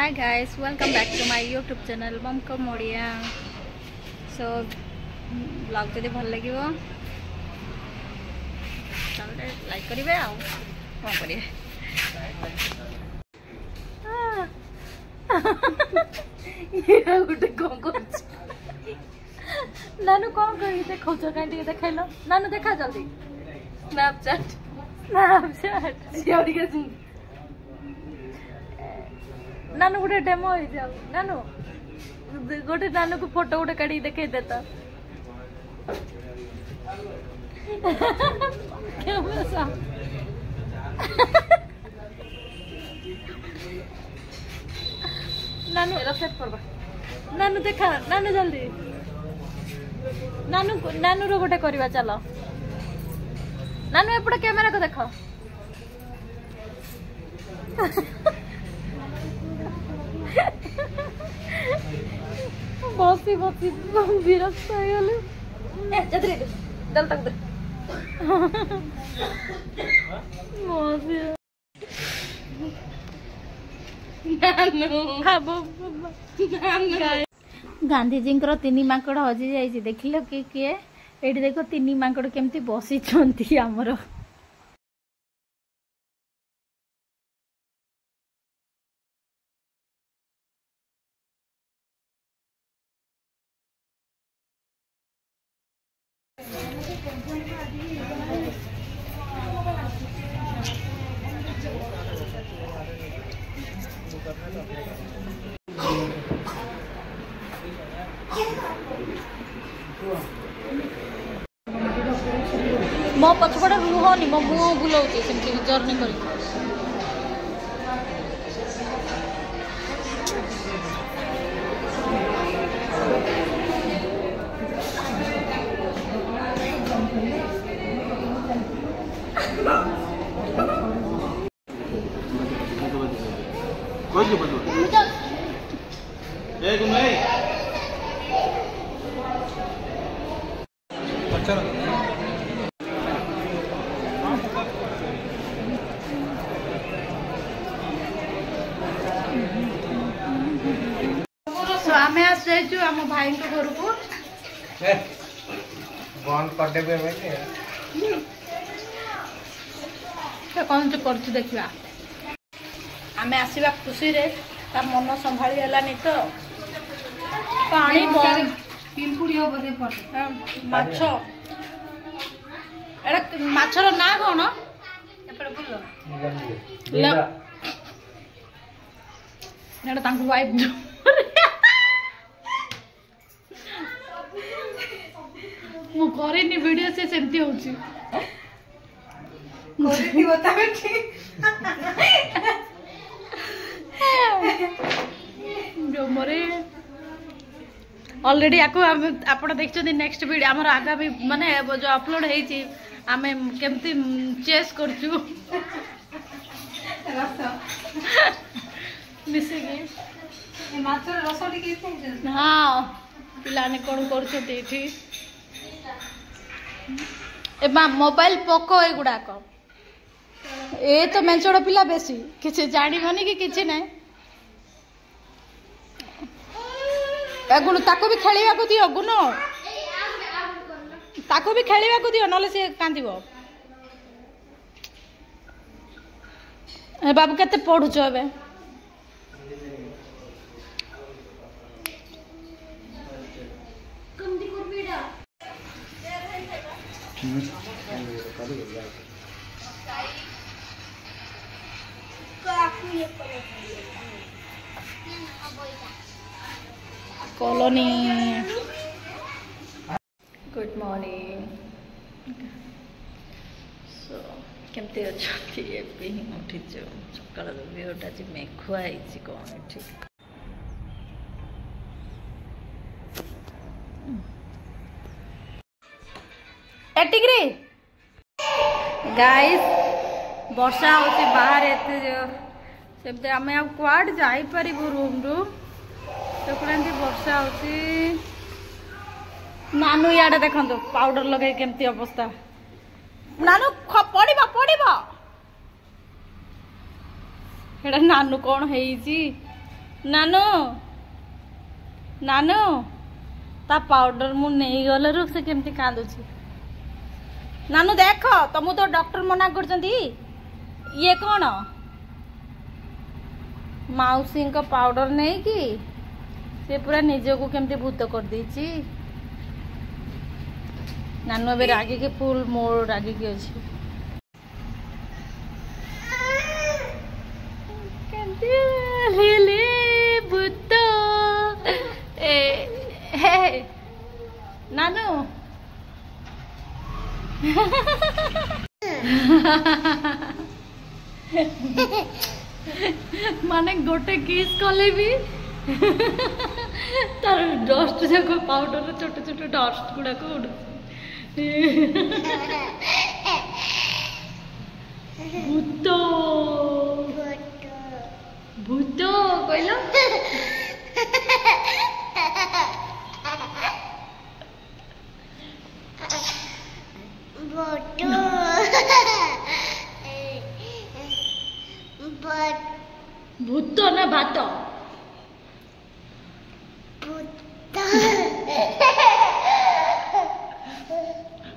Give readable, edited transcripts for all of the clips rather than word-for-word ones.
Hi guys, welcome back to my YouTube channel Mom Come Odia. So vlog जदि भल लगे like करेंगे आ कौन करेंगे गोटे कौन कर नानू कौन कर देखा कहीं देखाइल नानू देखा जल्दी स्नैपचैट नानू गोटे डेमो हो जाओ नानू गोटे नानू को फोटो गोटे काढ़ी देखे देता नानू नानू देखा नानू जल्दी नानू नानू रो गोटे करवा चलो नानू एपटे कैमरा को देखो बसी बसी विरक्त चल तक गांधीजी तीन माकड़ हजि जाइए देख लो कि किए ये देख तीन माकड़ केमती बसी आमर मो पछपड़ा रुहनी मो मुह बुलाऊे जर्नी कर आम आम भाई घर को बंद कौन कर देखा आम आसवा खुशी रे ता मन संभाली हलानी तो पानी पिंपुड़ी माछ माछर ना कौन वाइफ मु करेनी वीडियो से सेमती होची जो मोरे ऑलरेडी आको आपण देखछो नेक्स्ट वीडियो हमर आगामी माने जो अपलोड हेची आमे केमती चेस करछु मिसे के माछर रसोडी के हां पिलाने कोन करछो एठी ए मोबाइल पोको एगुड़ाक ए तो मेंचड़ पिला बेसी किसी जानी कि किसी ना गुण ताको भी खेलिया को दियो गुण ताको भी खेलिया को दियो नले से कांदिबो ए बाबू केते पढुछ एबे कॉलोनी गुड मॉर्निंग सो केमती अच्छी उठी सकाल व्यूटा आज मेघुआ कौन ठीक एटिग्री गाइस वर्षा होची बाहर एते सेमते आमे अब क्वाड जाई परिबो रूम रु तो कुलांती वर्षा होची नानू याडे देखंतो पाउडर लगे केमती अवस्था नानू पड़िबो हेडा नानू कोन हेईची नानू नानू ता पाउडर मु नहीं गलरु से केमती कांदुची नानू देख तुम तो डॉक्टर मना कर ये कौन मौसी को पाउडर नहीं कि से पूरा निज को केमती भूत कर देची नानू अबे रागी के फुल मोर रागी के अछि ले भूत ए हे नानू माने गोटे किस कले भी तार डस्ट जाक पाउडर छोट छोट डस्ट गुड़ाक उड़ भूत भूत कहल भूत ना भात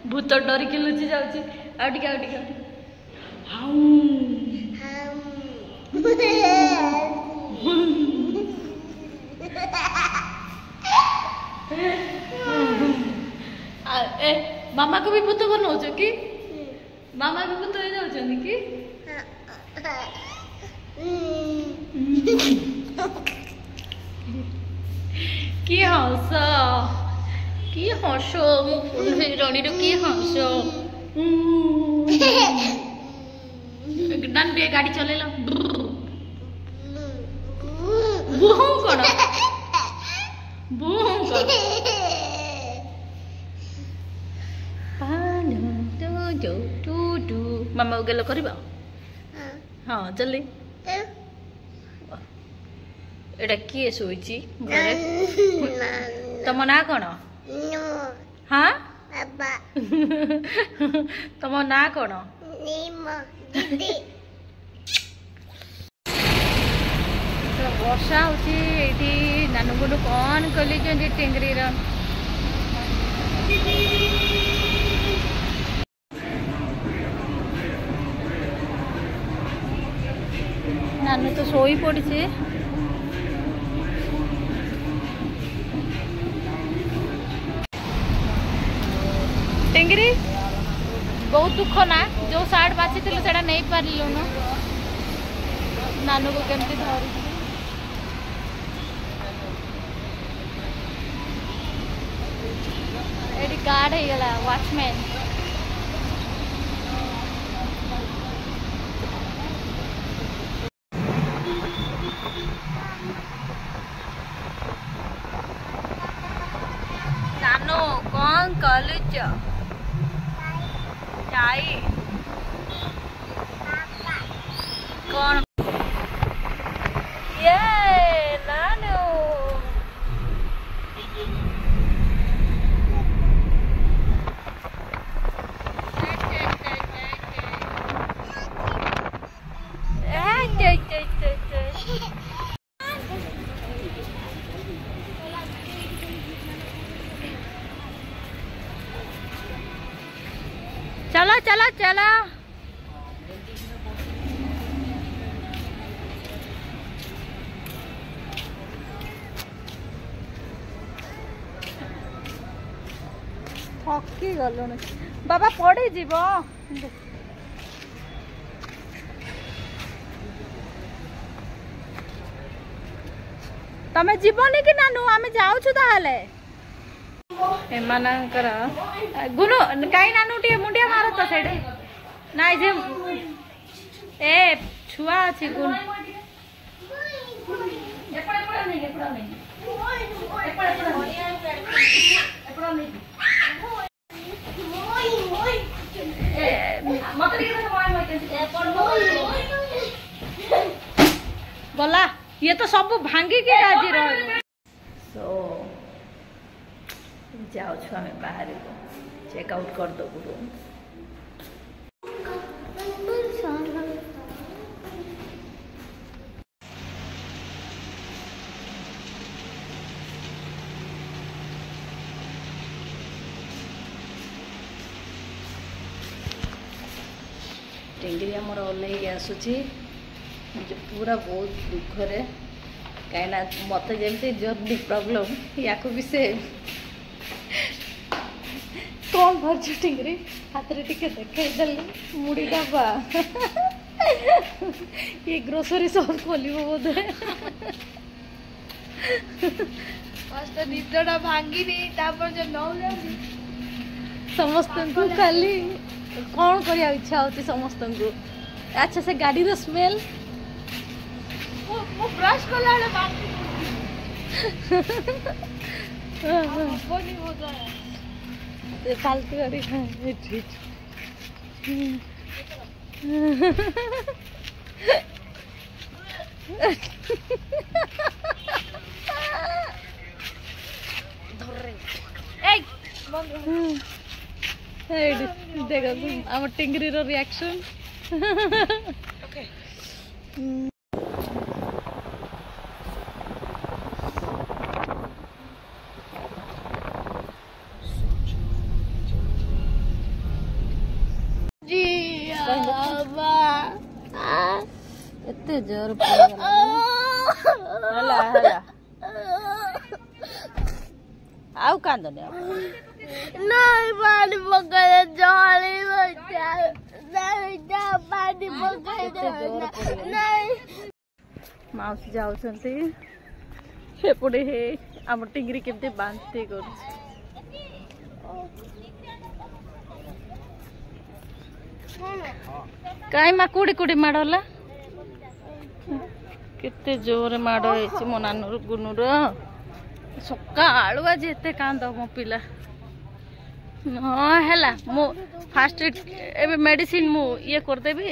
भूत डर के लुचि जाउची आउटिका हाउ ए मामा को भी भूत बनाउछ कि मामा भी भूत हो जाउछन कि की हंस मो रानी की हंस नान बे गाड़ी चलेला बुहू कौन मामा गेल करबा हाँ चली एटा किए सोईची घरे तम ना कौन हाँ तम ना कौन वर्षा होची नानू गुडू कौन कली टेंगरी नानू तो सोई पड़ी टेंगरी बहुत दुख ना जो सार्ट बाची थी से नहीं पार्लु न नानू को केमती धरी एडी गार्ड हो गला वॉचमैन नानू कौन कॉलेज चाय कौन ये नानू चला चला चला थकी गल बाबा पड़े जीव तमे जीवनी कि नानू आमे जाउछु ताहाले एमानकर गुनु काई नानू टे मुंडिया मारो तो सेडे नाइ जे ए छुआ अछि गुन एपड़ा नहीं गला ये तो सब भांगी के राजी रह सो जाओ हमें बाहर को चेकआउट कर दो रूम टेंगरी आमर ओल्लैक आसूची पूरा बहुत दुखरे कहीं मत जमी जर्नी प्रॉब्लम या भी से कौन कर टेंगरी हाथ में टिके देखी मुड़ी डबा ये ग्रोसरी शॉप खोल बोधे निदटा भांगी समस्त खाली कौन करने इच्छा होती समस्त को। अच्छा से गाड़ी रो स्मेल ब्रश कला फालतू गाड़ी देखो आम टिंगरी रो रिएक्शन एते जोर हला हला आउ कांदने नहीं पानी पकाए जाली बच्चा नहीं जा पानी पकाए नहीं माउसी जाउछंती एपड़े हे आम टिंगरी केमते बांती कर कहीं माँ कुड़ी कुड़ी माड़ला केते जोर माड़ हो मो नानू गुनूर सकाळु आज एते कांद मो पिला हाँ है मु फास्ट एबे मेडिसिन मु ये कर देबी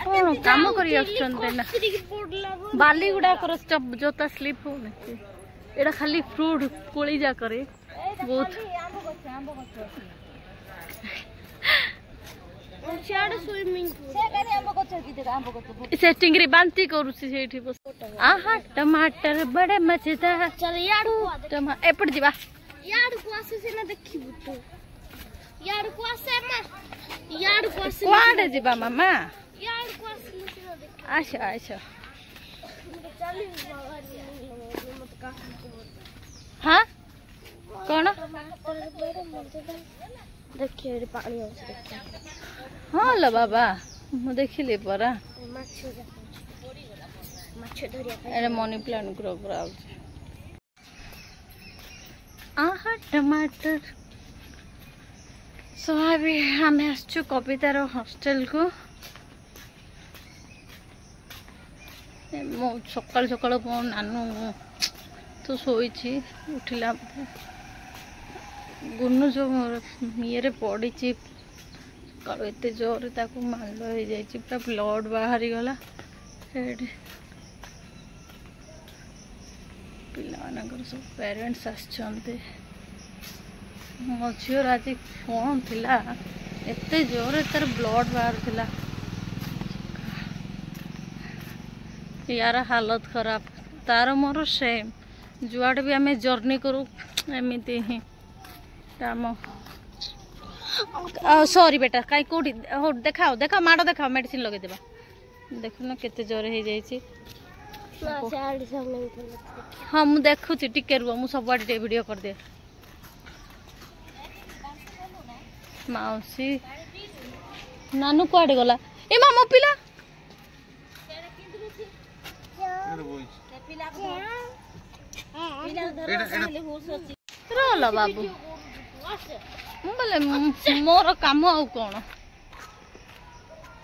कौन काम करी ना बाली गुड़ा कर जोता स्लीप हो एटा खाली फ्रूट कोली जा करे बहुत से टिंगरी बांती करूसी सेठी बस आहा टमाटर बड़े मजेदार चल याडू एपट जीवा याडू को आसे से ना देखिबु तो याडू को आसे मा याडू को आसे कोआडे जीवा मामा याडू को आसे ना देख आशा आशा चली मत का हां कोन देखिए रे पानी आउछ देखिए हां ल बाबा मु देखिले परा माछ धरिया अरे मनी प्लांट ग्रो पूरा आउछ आहा टमाटर सो अभी हमें आसचु कवितार हॉस्टेल को मो सकाल सकाल मो नानू तो सोई उठिला गुनु जो ये पड़ी सकाल एत जोर माल हो जाए पूरा ब्लड बाहरी गला पिलानकर सब पेरेंट्स आसचंते मो झीर आज कौन थिला एते जोर तार ब्लड बाहर थिला यार हालत खराब तार मोर सेम जुआड़े भी आम जर्नी करूँ एमती ही सॉरी बेटा कहीं कौटी देखाओ देखाओ माड़ देखाओ मेडिसिन लगे देवा देखुन केते जोर हो जाइए हाँ मुझे देखुची टिके रुह मुझे सबुआडे वीडियो कर दे माउसी नानू कुआडे गला ए मामो पिला रोल बाबू बोले मोर काम आउ कौन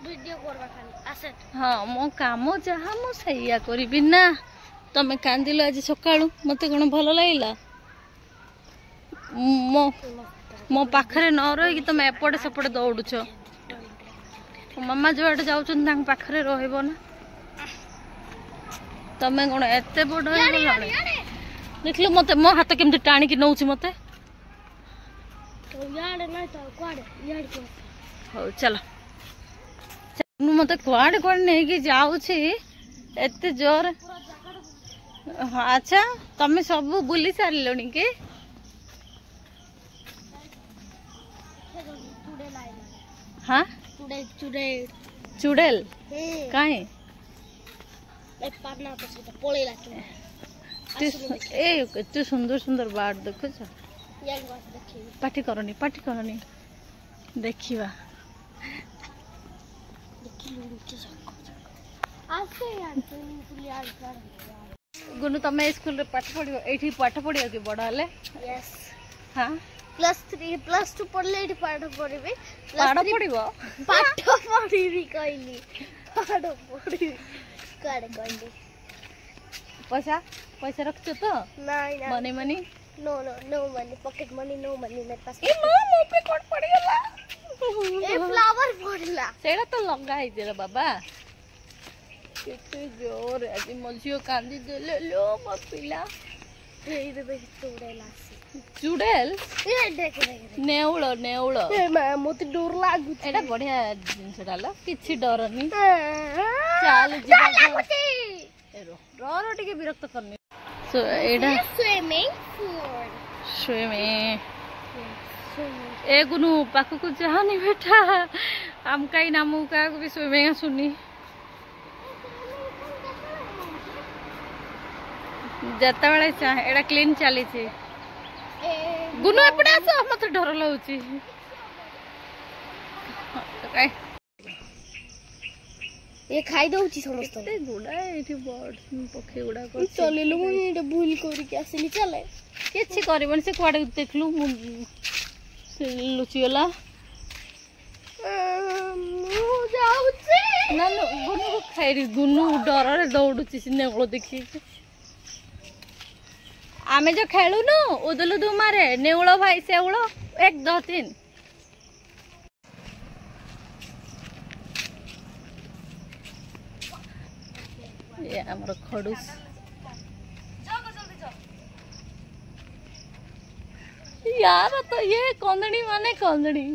वीडियो करबा खाली आसे हाँ मो काम जहाँ मु सैया करी ना तमे कांदिल आज सकाळु मते कोन भल लागला मो मो पाखरे न रही तमे एपटे सेपटे दौड़ुछ मामा जुआडे जाउछन पाखरे रहइबो ना तमे कोन एते बड़ देख लो मत मो हाथ केमती टाणी नौची मत हो चलो मत कुआड़े कुआड़े नहीं जाऊँ एत जोर अच्छा तमें सब बुली सारे कि हाँ चुड़ैल चुड़ैल चुड़ैल काहे पाना तो पळेला ए केते सुंदर सुंदर बार्ड देखुछ यार बात देखिए पाठी करनी देखिवा आसे यार तुम यार गुनु तमे स्कूल रे पाठ पढ़ियो एठी पाठ पढ़ियो कि बड़ हले यस हां +3 +2 पढ़ले एठी पाठ पढ़िबे पाठ पढ़िबो पाठ पढ़िबी कहली पाठ पढ़िबी काडे कहली पैसा रखছো तो नहीं ना money no money pocket money no money मेरे पास ए नो मो पे कोड पड़ गला ए फ्लावर पड़ला सेड़ा तो लगा है तेरा बाबा केते जोर आज मझियो कांदी देले लो म पिला ए देख चुड़ैल आसी चुड़ैल ए देख नेउलो ए मते डर लागु एटा बढ़िया जिंस डालो किछि डरनी चाल जीवा रो टिके विरक्त करनी सो एडा स्विमिंग ए गुनु पाखु को जानी बेटा हम कई नामु का भी स्विमिंग सुनी जता बेले एडा क्लीन चली छी गुनु एपडे आसो मते डर लाउची काय ये खाई दउची समस्त ए गुडा एठी बर्ड पक्षी गुडा को चलिलु मु एटा भूल करी के आसिली चले किछि करबन से कुआडे देखलु मु लुचि गला मु जाउची ना गुनु को खाइरी गुनु डर रे दौडुची नेगलो देखि आमे जो खेलु न उदलु दुमारे नेउलो भाई सेउलो 1 2 3 ये हमर खडूस यार तो ये कंदड़ी माने कंदड़ी